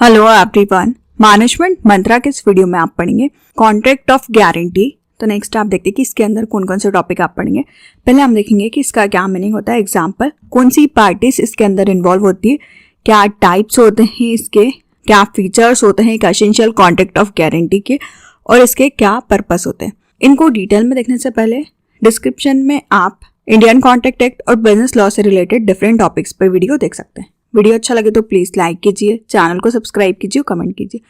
Hello everyone, management मंत्रा के इस video में आप पढ़ेंगे कॉन्ट्रैक्ट ऑफ गारंटी। तो नेक्स्ट आप देखते हैं कि इसके अंदर कौन कौन से टॉपिक आप पढ़ेंगे। पहले हम देखेंगे कि इसका क्या मीनिंग होता है। एग्जांपल, कौन सी पार्टीज इसके अंदर इन्वॉल्व होती है, क्या टाइप्स होते हैं इसके, क्या फीचर्स होते हैं एक एसेंशियल कॉन्ट्रैक्ट ऑफ गारंटी के, और इसके क्या पर्पस होते हैं। इनको डिटेल में देखने से पहले डिस्क्रिप्शन में आप इंडियन कॉन्ट्रैक्ट एक्ट और बिजनेस लॉ से रिलेटेड डिफरेंट टॉपिक्स पर वीडियो देख सकते हैं। वीडियो अच्छा लगे तो प्लीज लाइक कीजिए, चैनल को सब्सक्राइब कीजिए, कमेंट कीजिए,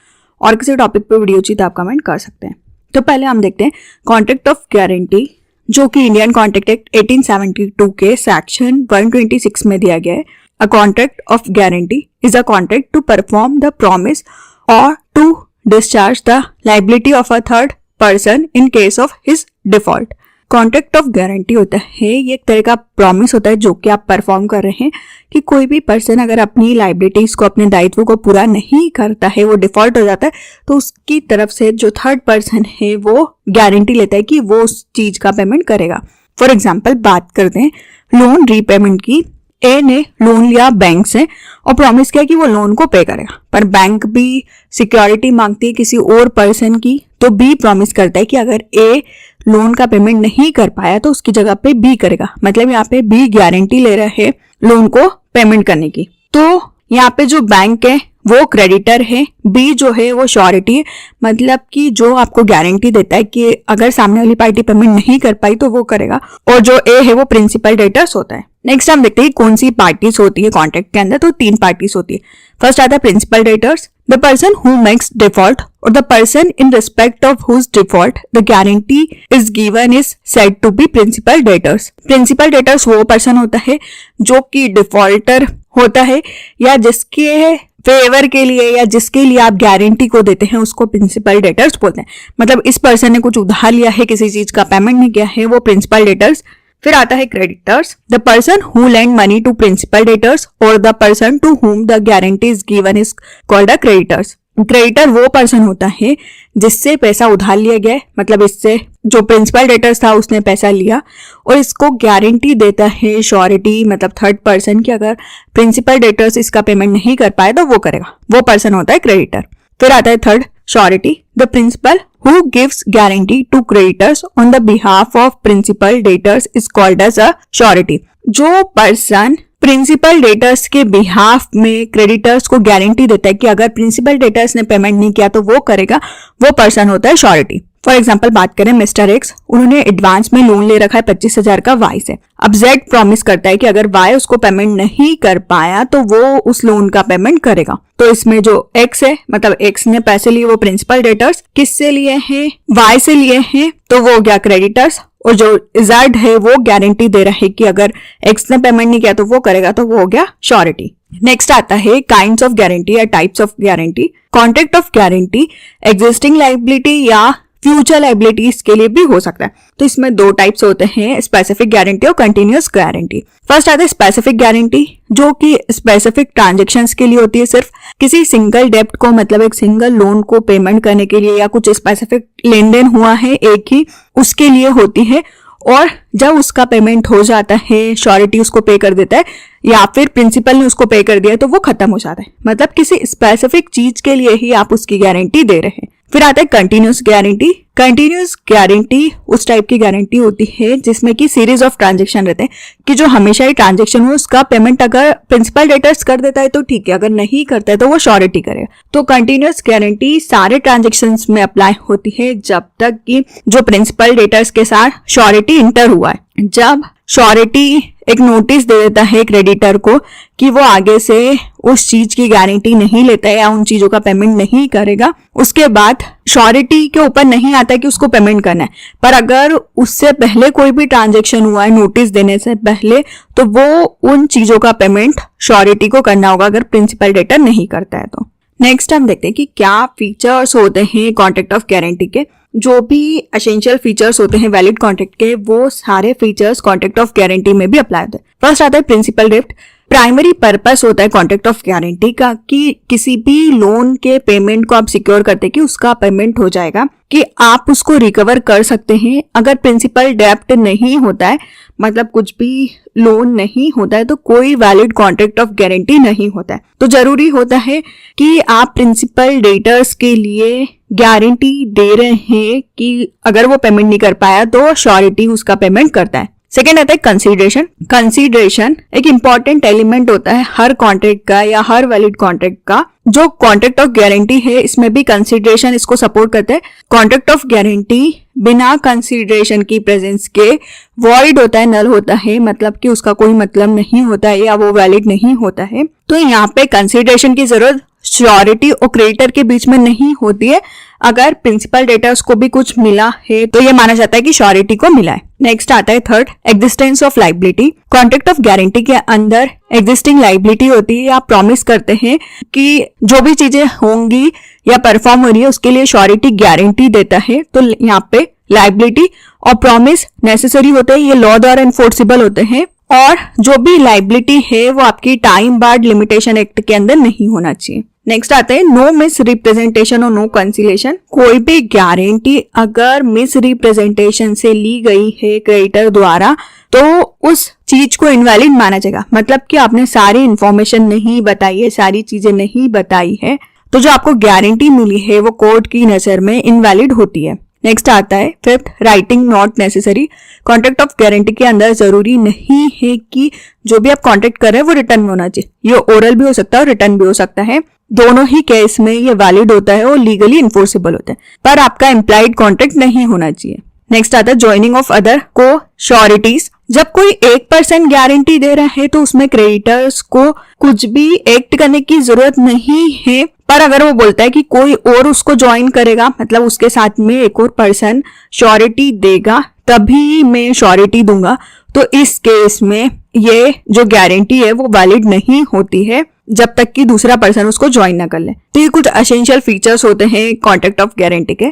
और किसी टॉपिक पे वीडियो चाहिए तो आप कमेंट कर सकते हैं। तो पहले हम देखते हैं कॉन्ट्रैक्ट ऑफ गारंटी, जो कि इंडियन कॉन्ट्रैक्ट एक्ट 1872 के सेक्शन 126 में दिया गया है। A contract of guarantee is a contract to perform the promise और to discharge the liability of a third person in case of his default. Contract of guarantee होता है ये एक तरह का प्रॉमिस होता है जो कि आप परफॉर्म कर रहे हैं कि कोई भी पर्सन अगर अपनी लायबिलिटीज को, अपने दायित्व को पूरा नहीं करता है, वो डिफॉल्ट हो जाता है, तो उसकी तरफ से जो थर्ड पर्सन है वो गारंटी लेता है कि वो उस चीज का पेमेंट करेगा। फॉर एग्जाम्पल बात करते हैं लोन रीपेमेंट की। ए ने लोन लिया बैंक से और प्रॉमिस किया कि वो लोन को पे करेगा, पर बैंक भी सिक्योरिटी मांगती है किसी और पर्सन की, तो बी प्रॉमिस करता है कि अगर ए लोन का पेमेंट नहीं कर पाया तो उसकी जगह पे बी करेगा। मतलब यहाँ पे बी गारंटी ले रहा है लोन को पेमेंट करने की। तो यहाँ पे जो बैंक है वो क्रेडिटर है, बी जो है वो श्योरिटी है, मतलब कि जो आपको गारंटी देता है कि अगर सामने वाली पार्टी पेमेंट नहीं कर पाई तो वो करेगा, और जो ए है वो प्रिंसिपल डेटर्स होता है। नेक्स्ट हम देखते हैं कौन सी पार्टीज होती है कॉन्ट्रैक्ट के अंदर। तो 3 पार्टीज होती है। फर्स्ट आता है principal debtors, the person who makes default और the person in respect of whom default the guarantee is given is said to be principal debtors. Principal debtors वो पर्सन होता है जो कि डिफॉल्टर होता है, या जिसके फेवर के लिए या जिसके लिए आप गारंटी को देते हैं उसको प्रिंसिपल डेटर्स बोलते हैं। मतलब इस पर्सन ने कुछ उधार लिया है, किसी चीज का पेमेंट नहीं किया है, वो प्रिंसिपल डेटर्स। फिर आता है creditors, the person who lend money to principal debtors और the person to whom the guarantee is given is called a creditors. Creditor वो पर्सन होता है जिससे पैसा उधार लिया गया है, मतलब इससे जो प्रिंसिपल डेटर्स था उसने पैसा लिया और इसको गारंटी देता है श्योरिटी, मतलब थर्ड पर्सन की अगर प्रिंसिपल डेटर्स इसका पेमेंट नहीं कर पाए तो वो करेगा, वो पर्सन होता है क्रेडिटर। फिर आता है third, surety, the principal who gives guarantee to creditors on the behalf of principal debtors is called as a surety। जो पर्सन प्रिंसिपल डेटर्स के बिहाफ में क्रेडिटर्स को गारंटी देता है कि अगर प्रिंसिपल डेटर्स ने पेमेंट नहीं किया तो वो करेगा, वो पर्सन होता है श्योरिटी। फॉर एग्जाम्पल बात करें मिस्टर एक्स, उन्होंने एडवांस में लोन ले रखा है 25,000 का वाई से। अब जेड प्रॉमिस करता है कि अगर वाई उसको पेमेंट नहीं कर पाया तो वो उस लोन का पेमेंट करेगा। तो इसमें जो एक्स है, मतलब एक्स ने पैसे लिए, वो प्रिंसिपल डेटर्स किससे लिए हैं, वाई से लिए हैं, तो वो हो गया क्रेडिटर्स। और जो जेड है वो गारंटी दे रहा है कि अगर एक्स ने पेमेंट नहीं किया तो वो करेगा, तो वो हो गया श्योरिटी। नेक्स्ट आता है काइंड्स ऑफ गारंटी या types of guarantee. Contract of guarantee existing liability या फ्यूचर लायबिलिटीज के लिए भी हो सकता है। तो इसमें 2 टाइप्स होते हैं, स्पेसिफिक गारंटी और कंटिन्यूअस गारंटी। फर्स्ट आता है स्पेसिफिक गारंटी, जो कि स्पेसिफिक ट्रांजैक्शंस के लिए होती है, सिर्फ किसी सिंगल डेब्ट को, मतलब एक सिंगल लोन को पेमेंट करने के लिए, या कुछ स्पेसिफिक लेन देन हुआ है एक ही, उसके लिए होती है। और जब उसका पेमेंट हो जाता है, श्योरिटी उसको पे कर देता है या फिर प्रिंसिपल ने उसको पे कर दिया, तो वो खत्म हो जाता है। मतलब किसी स्पेसिफिक चीज के लिए ही आप उसकी गारंटी दे रहे हैं। फिर आता है कंटिन्यूअस गारंटी। कंटिन्यूअस गारंटी उस टाइप की गारंटी होती है जिसमें कि सीरीज ऑफ ट्रांजैक्शन रहते हैं, कि जो हमेशा ही ट्रांजैक्शन हो उसका पेमेंट अगर प्रिंसिपल डेटर्स कर देता है तो ठीक है, अगर नहीं करता है तो वो श्योरिटी करेगा। तो कंटिन्यूअस गारंटी सारे ट्रांजैक्शंस में अप्लाई होती है जब तक कि जो प्रिंसिपल डेटर्स के साथ श्योरिटी इंटर हुआ है। जब श्योरिटी एक नोटिस दे देता है क्रेडिटर को कि वो आगे से उस चीज की गारंटी नहीं लेता है या उन चीजों का पेमेंट नहीं करेगा, उसके बाद श्योरिटी के ऊपर नहीं आता है कि उसको पेमेंट करना है। पर अगर उससे पहले कोई भी ट्रांजैक्शन हुआ है नोटिस देने से पहले, तो वो उन चीजों का पेमेंट श्योरिटी को करना होगा अगर प्रिंसिपल डेटर नहीं करता है तो। नेक्स्ट हम देखते हैं कि क्या फीचर्स होते हैं कॉन्ट्रैक्ट ऑफ गारंटी के। जो भी एसेंशियल फीचर्स होते हैं वैलिड कॉन्ट्रैक्ट के, वो सारे फीचर्स कॉन्ट्रैक्ट ऑफ गारंटी में भी अप्लाई होते हैं। फर्स्ट आता है प्रिंसिपल डेब्ट। प्राइमरी पर्पस होता है कॉन्ट्रैक्ट ऑफ गारंटी का कि किसी भी लोन के पेमेंट को आप सिक्योर करते हैं कि उसका पेमेंट हो जाएगा, कि आप उसको रिकवर कर सकते हैं। अगर प्रिंसिपल डेब्ट नहीं होता है, मतलब कुछ भी लोन नहीं होता है तो कोई वैलिड कॉन्ट्रैक्ट ऑफ गारंटी नहीं होता है। तो जरूरी होता है कि आप प्रिंसिपल डेटर्स के लिए गारंटी दे रहे हैं कि अगर वो पेमेंट नहीं कर पाया तो श्योरिटी उसका पेमेंट करता है। सेकेंड आता है कंसीडरेशन। कंसीडरेशन एक इंपॉर्टेंट एलिमेंट होता है हर कॉन्ट्रैक्ट का या हर वैलिड कॉन्ट्रैक्ट का। जो कॉन्ट्रैक्ट ऑफ गारंटी है इसमें भी कंसीडरेशन इसको सपोर्ट करता है। कॉन्ट्रैक्ट ऑफ गारंटी बिना कंसीडरेशन की प्रेजेंस के वॉइड होता है, नल होता है, मतलब कि उसका कोई मतलब नहीं होता है या वो वैलिड नहीं होता है। तो यहाँ पे कंसीडरेशन की जरूरत श्योरिटी और क्रेडिटर के बीच में नहीं होती है। अगर प्रिंसिपल डेटर्स को भी कुछ मिला है तो ये माना जाता है कि श्योरिटी को मिला है। नेक्स्ट आता है third, existence of liability. Contract of guarantee के अंदर एग्जिस्टिंग लायबिलिटी होती है। आप प्रॉमिस करते हैं कि जो भी चीजें होंगी या परफॉर्म हो रही है उसके लिए श्योरिटी गारंटी देता है। तो यहाँ पे लायबिलिटी और प्रॉमिस नेसेसरी होते हैं, ये लॉ द्वारा एनफोर्सेबल होते हैं। और जो भी लायबिलिटी है वो आपकी टाइम बार्ड लिमिटेशन एक्ट के अंदर नहीं होना चाहिए। नेक्स्ट आता है नो मिस रिप्रेजेंटेशन और नो कंसिलेशन। कोई भी गारंटी अगर मिस रिप्रेजेंटेशन से ली गई है क्रेडिटर द्वारा तो उस चीज को इनवैलिड माना जाएगा। मतलब कि आपने सारी इंफॉर्मेशन नहीं बताई है, सारी चीजें नहीं बताई है, तो जो आपको गारंटी मिली है वो कोर्ट की नजर में इनवैलिड होती है। नेक्स्ट आता है fifth, writing not necessary. Contract of guarantee के अंदर जरूरी नहीं है कि जो भी आप कॉन्ट्रैक्ट कर रहे हैं वो रिटर्न में होना चाहिए। ये ओरल भी हो सकता है और रिटर्न भी हो सकता है। दोनों ही केस में ये वैलिड होता है और लीगली इन्फोर्सेबल होता है, पर आपका इम्प्लाइड कॉन्ट्रैक्ट नहीं होना चाहिए। नेक्स्ट आता है ज्वाइनिंग ऑफ अदर को श्योरिटीज। जब कोई एक पर्सन गारंटी दे रहा है तो उसमें क्रेडिटर्स को कुछ भी एक्ट करने की जरूरत नहीं है, पर अगर वो बोलता है कि कोई और उसको ज्वाइन करेगा, मतलब उसके साथ में एक और पर्सन श्योरिटी देगा तभी मैं श्योरिटी दूंगा, तो इस केस में ये जो गारंटी है वो वैलिड नहीं होती है जब तक कि दूसरा पर्सन उसको ज्वाइन ना कर ले। तो ये कुछ एसेंशियल फीचर्स होते हैं कॉन्ट्रैक्ट ऑफ गारंटी के।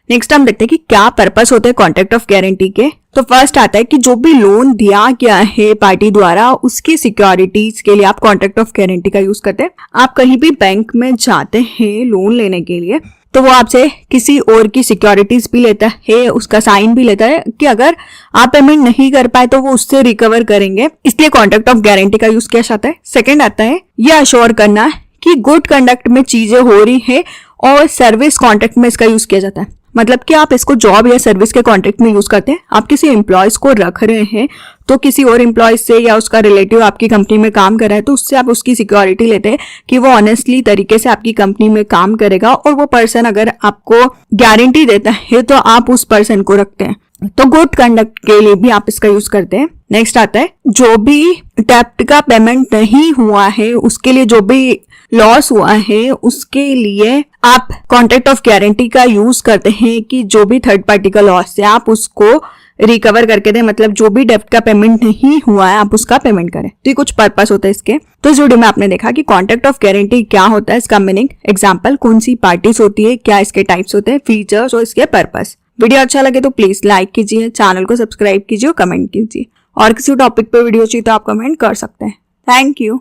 नेक्स्ट हम देखते हैं कि क्या पर्पस होते हैं कॉन्ट्रैक्ट ऑफ गारंटी के। तो फर्स्ट आता है कि जो भी लोन दिया गया है पार्टी द्वारा उसकी सिक्योरिटीज के लिए आप कॉन्ट्रैक्ट ऑफ गारंटी का यूज करते हैं। आप कहीं भी बैंक में जाते हैं लोन लेने के लिए तो वो आपसे किसी और की सिक्योरिटीज भी लेता है, उसका साइन भी लेता है कि अगर आप पेमेंट नहीं कर पाए तो वो उससे रिकवर करेंगे, इसलिए कॉन्ट्रैक्ट ऑफ गारंटी का यूज किया जाता है। सेकेंड आता है ये अश्योर करना कि गुड कंडक्ट में चीजें हो रही है और सर्विस कॉन्ट्रैक्ट में इसका यूज किया जाता है। मतलब कि आप इसको जॉब या सर्विस के कॉन्ट्रैक्ट में यूज करते हैं। आप किसी एम्प्लॉयज को रख रहे हैं तो किसी और एम्प्लॉयज से या उसका रिलेटिव आपकी कंपनी में काम कर रहा है तो उससे आप उसकी सिक्योरिटी लेते हैं कि वो ऑनेस्टली तरीके से आपकी कंपनी में काम करेगा, और वो पर्सन अगर आपको गारंटी देता है तो आप उस पर्सन को रखते हैं। तो गुड कंडक्ट के लिए भी आप इसका यूज करते हैं। नेक्स्ट आता है जो भी डेब्ट का पेमेंट नहीं हुआ है उसके लिए, जो भी लॉस हुआ है उसके लिए आप कॉन्ट्रैक्ट ऑफ गारंटी का यूज करते हैं कि जो भी थर्ड पार्टी का लॉस है आप उसको रिकवर करके दें। मतलब जो भी डेब्ट का पेमेंट नहीं हुआ है आप उसका पेमेंट करें। तो ये कुछ पर्पस होता है इसके। तो इस वीडियो में आपने देखा कि कॉन्ट्रैक्ट ऑफ गारंटी क्या होता है, इसका मीनिंग, एग्जाम्पल, कौन सी पार्टीज होती है, क्या इसके टाइप्स होते हैं, फीचर्स और इसके पर्पस। वीडियो अच्छा लगे तो प्लीज लाइक कीजिए, चैनल को सब्सक्राइब कीजिए और कमेंट कीजिए। और किसी टॉपिक पे वीडियो चाहिए तो आप कमेंट कर सकते हैं। Thank you.